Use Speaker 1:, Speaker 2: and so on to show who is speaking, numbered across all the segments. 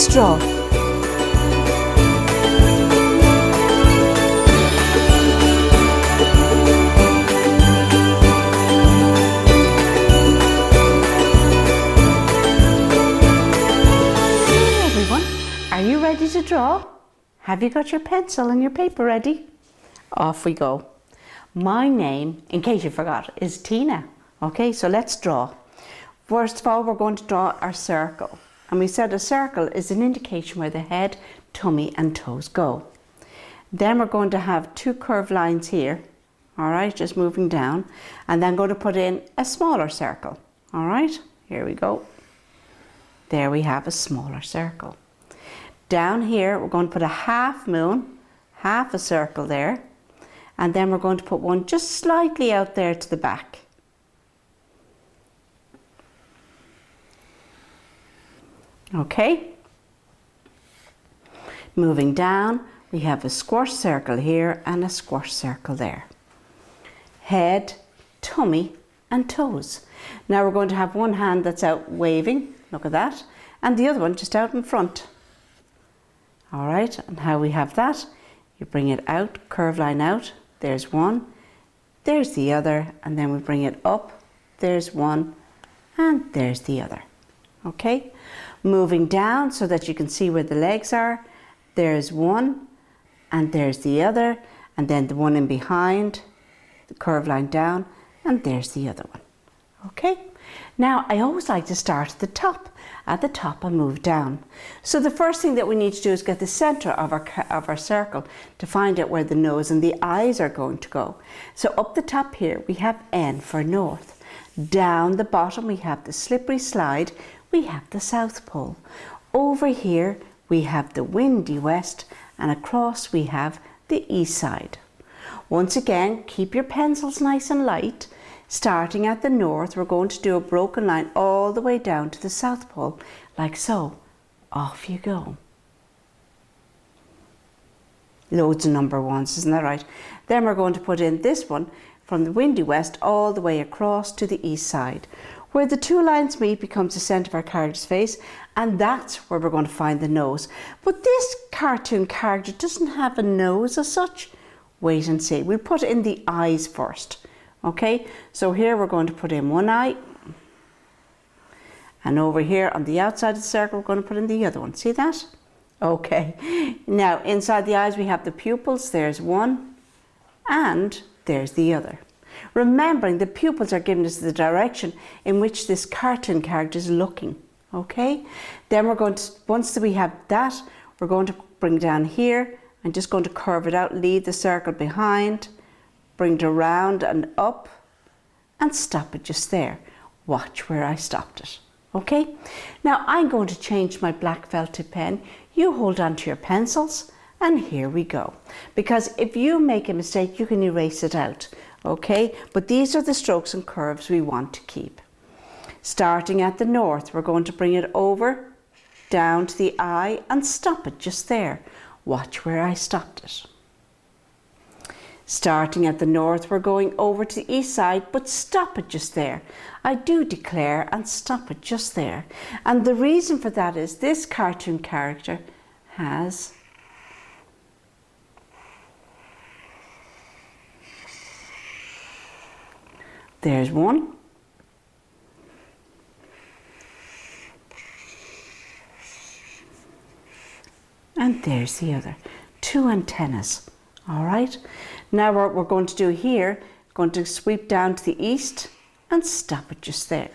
Speaker 1: let's draw. Are you ready to draw? Have you got your pencil and your paper ready? Off we go. My name, in case you forgot, is Tina. Okay, so let's draw. First of all, we're going to draw our circle. And we said a circle is an indication where the head, tummy and toes go. Then we're going to have two curved lines here. All right, just moving down. And then going to put in a smaller circle. All right, here we go. There we have a smaller circle. Down here, we're going to put a half moon, half a circle there, and then we're going to put one just slightly out there to the back. Okay. Moving down, we have a squash circle here and a squash circle there. Head, tummy, and toes. Now we're going to have one hand that's out waving, look at that, and the other one just out in front. All right, and how we have that, you bring it out, curve line out, there's one, there's the other, and then we bring it up, there's one, and there's the other. Okay, moving down so that you can see where the legs are, there's one, and there's the other, and then the one in behind, the curve line down, and there's the other one. Okay, now I always like to start at the top. At the top and move down. So the first thing that we need to do is get the center of our circle to find out where the nose and the eyes are going to go. So up the top here we have N for north. Down the bottom we have the slippery slide, we have the South Pole. Over here we have the windy west, and across we have the east side. Once again, keep your pencils nice and light. Starting at the north, we're going to do a broken line all the way down to the South Pole, like so. Off you go. Loads of number ones, isn't that right? Then we're going to put in this one from the windy west all the way across to the east side. Where the two lines meet becomes the centre of our character's face, and that's where we're going to find the nose. But this cartoon character doesn't have a nose as such. Wait and see. We'll put in the eyes first. Okay, so here we're going to put in one eye, and over here on the outside of the circle we're going to put in the other one. See that? Okay, now inside the eyes we have the pupils. There's one and there's the other. Remembering the pupils are giving us the direction in which this cartoon character is looking. Okay, then we're going to, once we have that, we're going to bring down here and just going to curve it out, leave the circle behind, bring it around and up and stop it just there. Watch where I stopped it. Okay, now I'm going to change my black felt tip pen. You hold on to your pencils and here we go. Because if you make a mistake, you can erase it out. Okay, but these are the strokes and curves we want to keep. Starting at the north, we're going to bring it over, down to the eye and stop it just there. Watch where I stopped it. Starting at the north, we're going over to the east side, but stop it just there. I do declare and stop it just there. And the reason for that is this cartoon character has there's one. And there's the other. Two antennas. All right. Now what we're going to do here, going to sweep down to the east and stop it just there.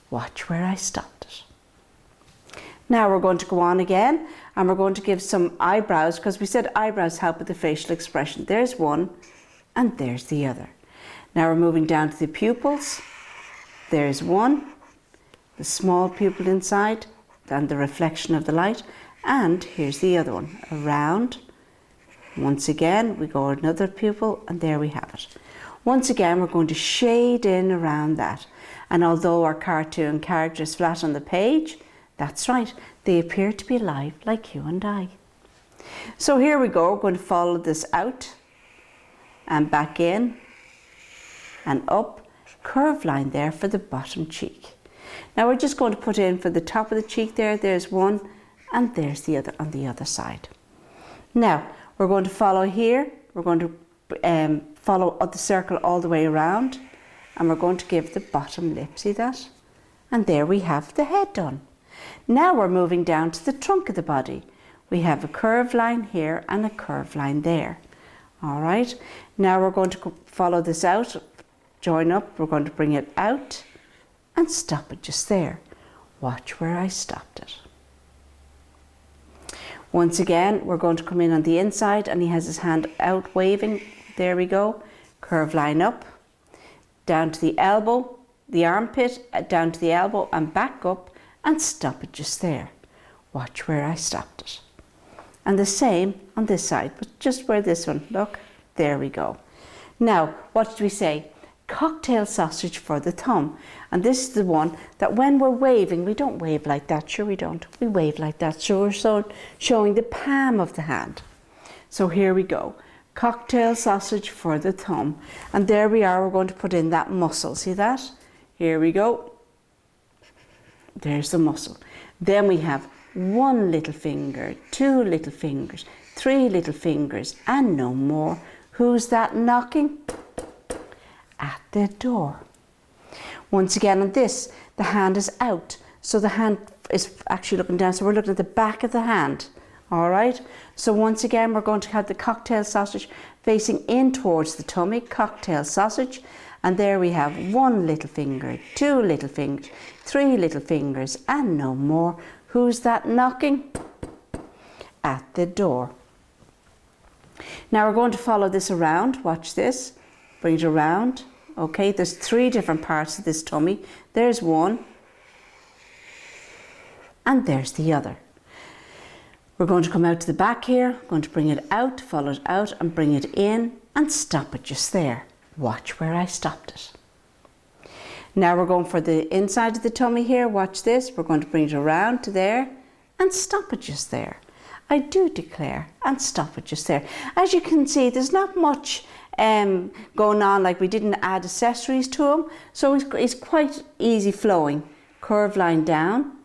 Speaker 1: Watch where I stopped it. Now we're going to go on again and we're going to give some eyebrows, because we said eyebrows help with the facial expression. There's one and there's the other. Now we're moving down to the pupils. There's one, the small pupil inside, and the reflection of the light. And here's the other one, around. Once again, we go another pupil, and there we have it. Once again, we're going to shade in around that. And although our cartoon character is flat on the page, that's right, they appear to be alive like you and I. So here we go, we're going to follow this out and back in and up, curved line there for the bottom cheek. Now we're just going to put in for the top of the cheek there, there's one and there's the other on the other side. Now we're going to follow here. We're going to follow the circle all the way around, and we're going to give the bottom lip, see that? And there we have the head done. Now we're moving down to the trunk of the body. We have a curved line here and a curved line there. All right, now we're going to follow this out, join up, we're going to bring it out and stop it just there. Watch where I stopped it. Once again, we're going to come in on the inside, and he has his hand out waving. There we go. Curve line up, down to the elbow, the armpit, down to the elbow and back up, and stop it just there. Watch where I stopped it. And the same on this side, but just where this one, look, there we go. Now, what did we say? Cocktail sausage for the thumb. And this is the one that when we're waving, we don't wave like that, sure we don't. We wave like that, so we're showing the palm of the hand. So here we go. Cocktail sausage for the thumb. And there we are, we're going to put in that muscle, see that? Here we go. There's the muscle. Then we have 1 little finger, 2 little fingers, 3 little fingers, and no more. Who's that knocking? At the door. Once again on this, the hand is out. So the hand is actually looking down. So we're looking at the back of the hand. All right. So once again, we're going to have the cocktail sausage facing in towards the tummy, cocktail sausage. And there we have 1 little finger, 2 little fingers, 3 little fingers, and no more. Who's that knocking? At the door. Now we're going to follow this around. Watch this. Bring it around. Okay, there's 3 different parts of this tummy. There's one. And there's the other. We're going to come out to the back here. Going to bring it out, follow it out, and bring it in, and stop it just there. Watch where I stopped it. Now we're going for the inside of the tummy here. Watch this. We're going to bring it around to there and stop it just there. I do declare, and stop it just there. As you can see, there's not much going on, like we didn't add accessories to them. So it's quite easy flowing. Curve line down.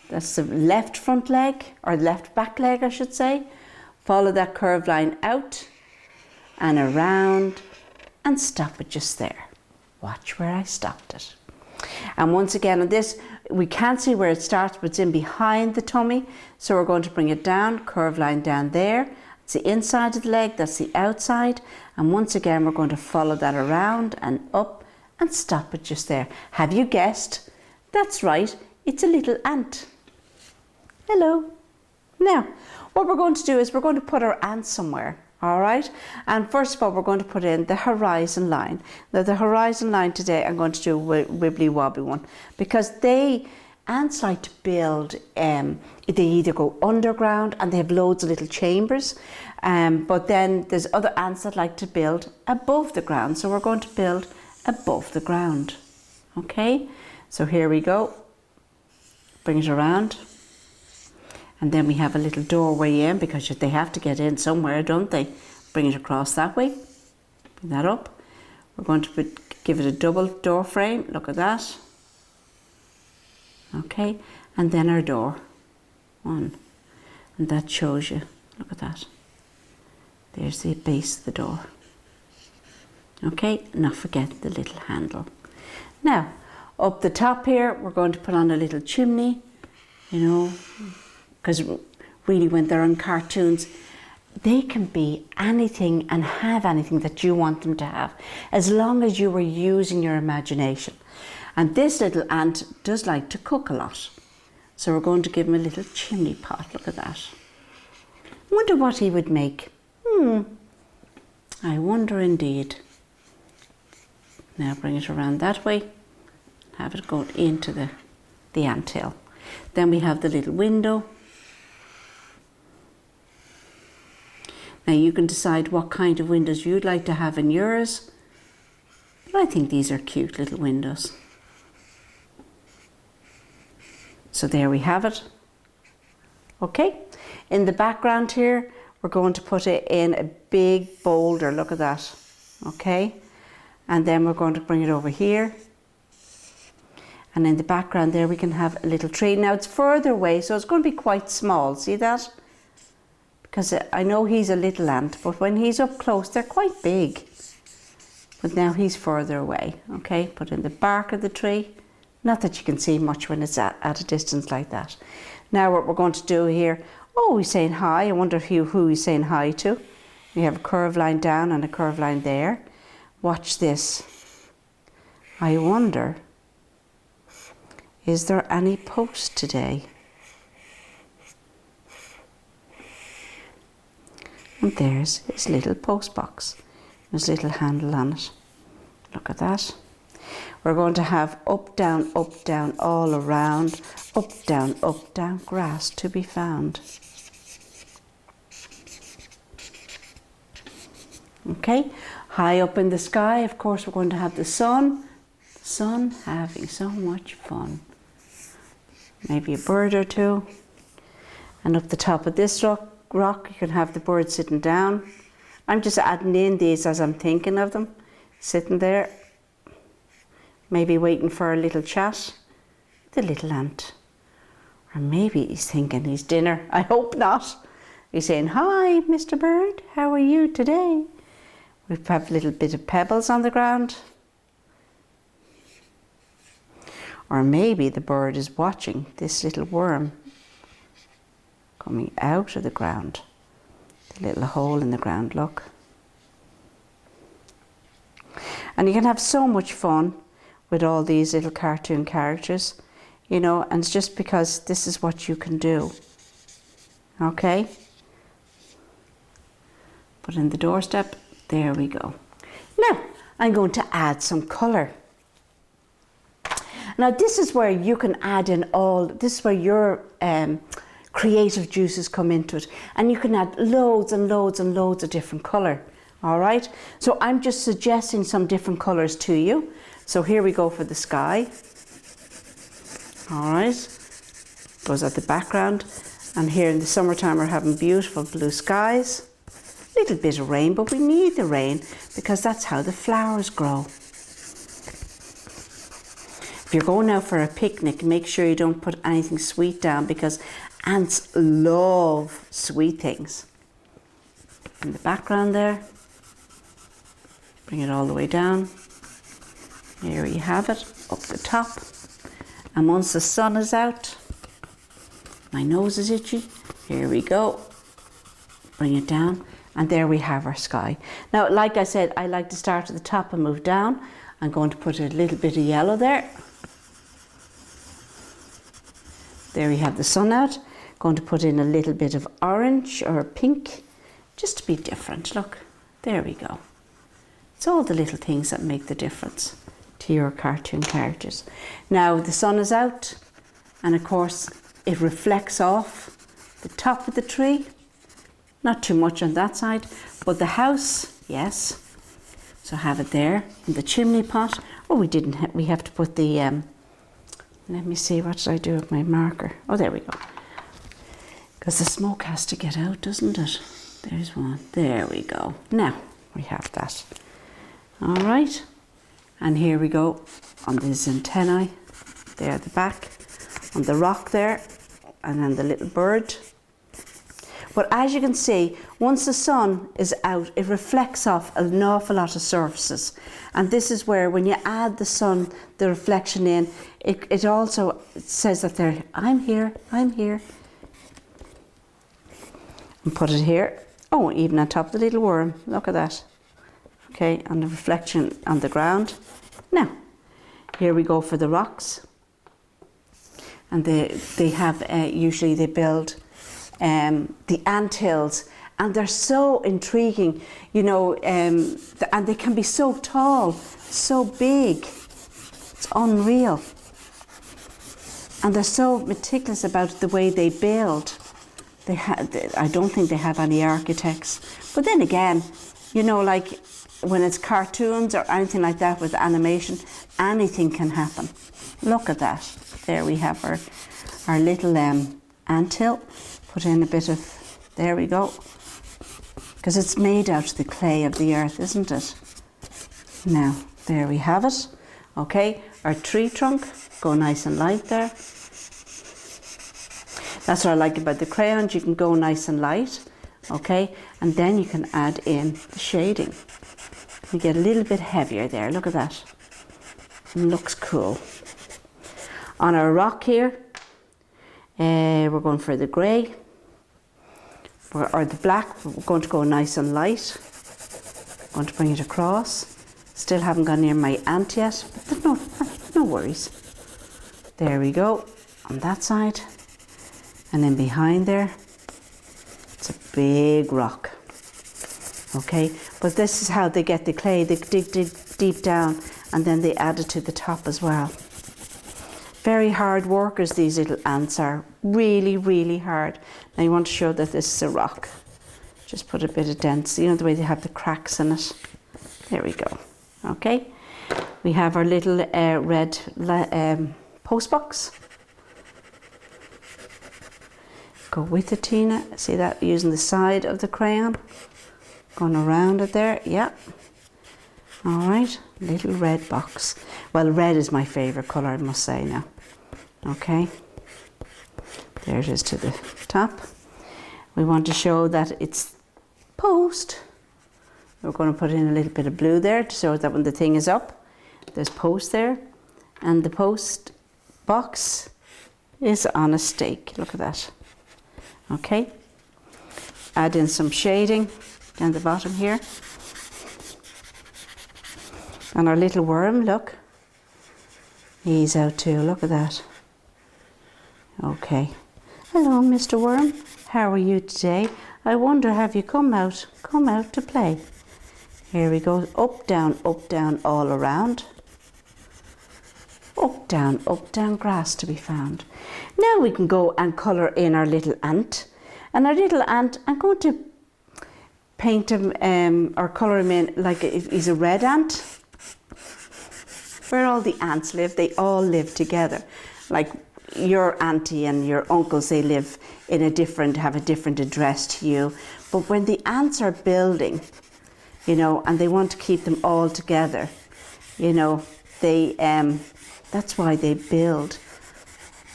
Speaker 1: That's the left front leg, or left back leg, I should say. Follow that curved line out and around and stop it just there. Watch where I stopped it. And once again on this, we can't see where it starts, but it's in behind the tummy. So we're going to bring it down, curved line down there. It's the inside of the leg, that's the outside. And once again, we're going to follow that around and up and stop it just there. Have you guessed? That's right, it's a little ant. Hello. Now, what we're going to do is we're going to put our ant somewhere. All right, and first of all, we're going to put in the horizon line. Now, the horizon line today, I'm going to do a wibbly wobbly one, because ants like to build, they either go underground and they have loads of little chambers, but then there's other ants that like to build above the ground. So we're going to build above the ground. Okay, so here we go. Bring it around. And then we have a little doorway in, because they have to get in somewhere, don't they? Bring it across that way. Bring that up. We're going to give it a double door frame. Look at that. Okay. And then our door. 1. And that shows you. Look at that. There's the base of the door. Okay. Not forget the little handle. Now, up the top here, we're going to put on a little chimney, you know, because really when they're on cartoons, they can be anything and have anything that you want them to have, as long as you were using your imagination. And this little ant does like to cook a lot. So we're going to give him a little chimney pot. Look at that. I wonder what he would make. I wonder indeed. Now bring it around that way. Have it go into the anthill. Then we have the little window. Now you can decide what kind of windows you'd like to have in yours, but I think these are cute little windows. So there we have it. Okay, in the background here, we're going to put it in a big boulder. Look at that. Okay, and then we're going to bring it over here. And in the background there we can have a little tree. Now it's further away, so it's going to be quite small. See that? Because I know he's a little ant, but when he's up close, they're quite big. But now he's further away, okay? Put in the bark of the tree. Not that you can see much when it's at a distance like that. Now what we're going to do here, oh, he's saying hi. I wonder who he's saying hi to. We have a curved line down and a curved line there. Watch this. I wonder, is there any post today? And there's his little post box. There's a little handle on it. Look at that. We're going to have up, down, all around. Up, down, grass to be found. Okay, high up in the sky, of course, we're going to have the sun. The sun having so much fun. Maybe a bird or two. And up the top of this rock, you can have the bird sitting down. I'm just adding in these as I'm thinking of them. Sitting there, maybe waiting for a little chat. The little ant. Or maybe he's thinking he's dinner. I hope not. He's saying, hi, Mr. Bird, how are you today? We have a little bit of pebbles on the ground. Or maybe the bird is watching this little worm coming out of the ground. The little hole in the ground, look. And you can have so much fun with all these little cartoon characters, you know, and it's just because this is what you can do. Okay? Put in the doorstep. There we go. Now, I'm going to add some colour. Now, this is where you can add in this is where your creative juices come into it. And you can add loads and loads and loads of different colour. All right? So I'm just suggesting some different colours to you. So here we go for the sky. All right? Goes at the background. And here in the summertime, we're having beautiful blue skies. Little bit of rain, but we need the rain because that's how the flowers grow. If you're going out for a picnic, make sure you don't put anything sweet down because ants love sweet things. In the background there, bring it all the way down. Here you have it, up the top. And once the sun is out, my nose is itchy, here we go. Bring it down. And there we have our sky. Now, like I said, I like to start at the top and move down. I'm going to put a little bit of yellow there. There we have the sun out. Going to put in a little bit of orange or pink, just to be different. Look, there we go. It's all the little things that make the difference to your cartoon characters. Now, the sun is out, and of course, it reflects off the top of the tree. Not too much on that side, but the house, yes. So have it there in the chimney pot. Oh, we have to put the, let me see, what did I do with my marker? Oh, there we go. Because the smoke has to get out, doesn't it? There's one, there we go. Now, we have that. All right, and here we go on these antennae, there at the back, on the rock there, and then the little bird. But as you can see, once the sun is out, it reflects off an awful lot of surfaces. And this is where, when you add the sun, the reflection in, it also says that I'm here. And put it here. Oh, even on top of the little worm. Look at that. Okay, and the reflection on the ground. Now, here we go for the rocks. And they have, usually they build the anthills, and they're so intriguing, you know, and they can be so tall, so big. It's unreal. And they're so meticulous about the way they build. I don't think they have any architects. But then again, you know, like when it's cartoons or anything like that with animation, anything can happen. Look at that. There we have our little anthill. Put in a bit of, there we go. Because it's made out of the clay of the earth, isn't it? Now, there we have it. Okay, our tree trunk. go nice and light there. That's what I like about the crayons, you can go nice and light, okay? And then you can add in the shading. You get a little bit heavier there, look at that. It looks cool. On our rock here, we're going for the grey, or the black. We're going to go nice and light. I'm going to bring it across. Still haven't gone near my ant yet, but there's no worries. There we go, on that side. And then behind there, it's a big rock. Okay, but this is how they get the clay. They dig deep down and then they add it to the top as well. Very hard workers, these little ants are. Really, really hard. Now you want to show that this is a rock. Just put a bit of dents, you know the way they have the cracks in it. There we go. Okay, we have our little red post box. Go with it, Tina. See that? Using the side of the crayon. Going around it there, yeah. All right, little red box. Well, red is my favourite colour, I must say now. Okay, there it is to the top. We want to show that it's post. We're going to put in a little bit of blue there to show that when the thing is up, there's post there. And the post box is on a stake. Look at that. Okay, add in some shading down the bottom here. And our little worm, look, he's out too, look at that. Okay, hello Mr. Worm, how are you today? I wonder, have you come out to play? Here we go, up, down, all around. Up, down, grass to be found. Now we can go and colour in our little ant. And our little ant, I'm going to paint him or colour him in like he's a red ant. Where all the ants live, they all live together. Like your auntie and your uncles, they live in have a different address to you. But when the ants are building, you know, and they want to keep them all together, you know, they that's why they build.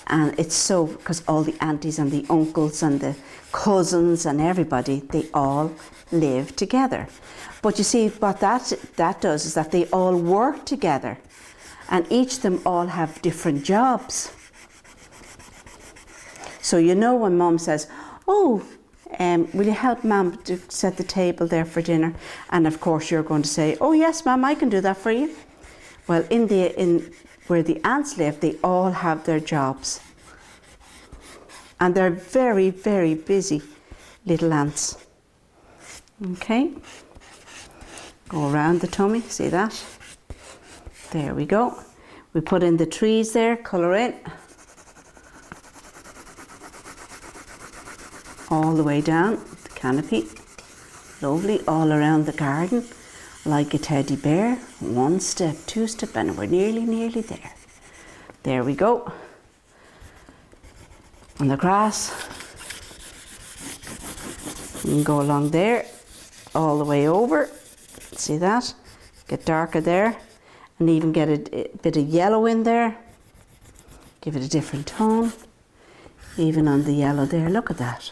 Speaker 1: And it's so, because all the aunties and the uncles and the cousins and everybody, they all live together. But you see, what that does is that they all work together, and each of them all have different jobs. So you know when Mum says, oh, will you help Mum to set the table there for dinner? And of course you're going to say, oh yes Mum, I can do that for you. Well, in where the ants live, they all have their jobs. And they're very, very busy little ants. Okay. Go around the tummy, see that? There we go. We put in the trees there, colour in. All the way down the canopy. Lovely, all around the garden. Like a teddy bear, 1 step, 2 step, and we're nearly there. There we go. On the grass, you can go along there, all the way over. See that? Get darker there, and even get a bit of yellow in there. Give it a different tone. Even on the yellow there, look at that.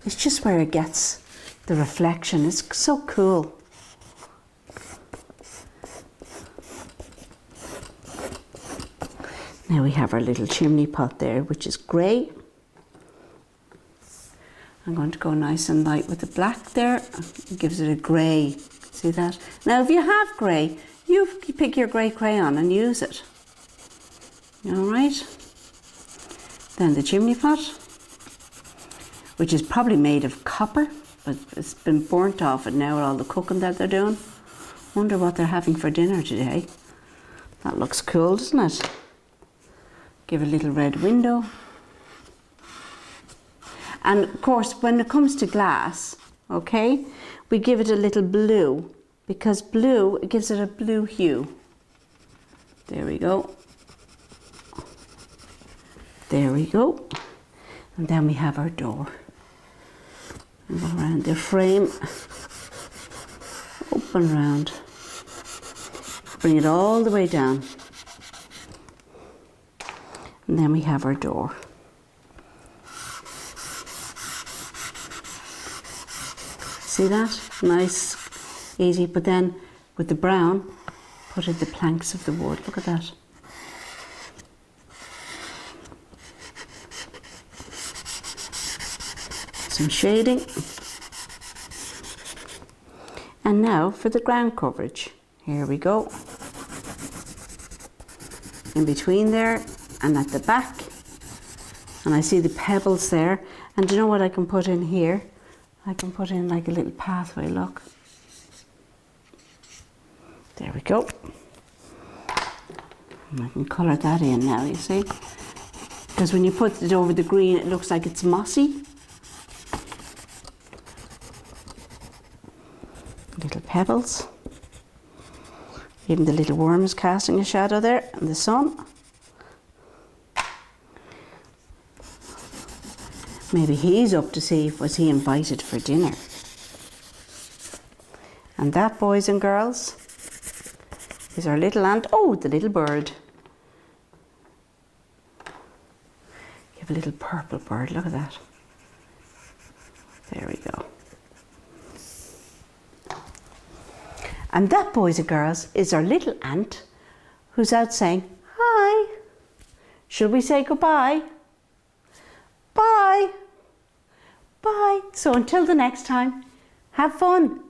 Speaker 1: It's just where it gets the reflection. It's so cool. Now we have our little chimney pot there, which is grey. I'm going to go nice and light with the black there. It gives it a grey. See that? Now if you have grey, you pick your grey crayon and use it. All right. Then the chimney pot, which is probably made of copper, but it's been burnt off it now with all the cooking that they're doing. Wonder what they're having for dinner today. That looks cool, doesn't it? Give a little red window. And of course, when it comes to glass, okay, we give it a little blue, because blue, it gives it a blue hue. There we go. There we go. And then we have our door. And go around the frame, up and round. Bring it all the way down. And then we have our door. See that? Nice, easy. But then with the brown, put in the planks of the wood. Look at that. Some shading. And now for the ground coverage. Here we go. In between there and at the back. And I see the pebbles there. And do you know what I can put in here? I can put in like a little pathway, look. There we go. And I can colour that in now, you see. Because when you put it over the green, it looks like it's mossy. Little pebbles. Even the little worms casting a shadow there in the sun. Maybe he's up to see if was he invited for dinner. And that, boys and girls, is our little ant. Oh, the little bird. You have a little purple bird, look at that. There we go. And that, boys and girls, is our little ant who's out saying hi. Should we say goodbye? Bye. Bye. So until the next time, have fun.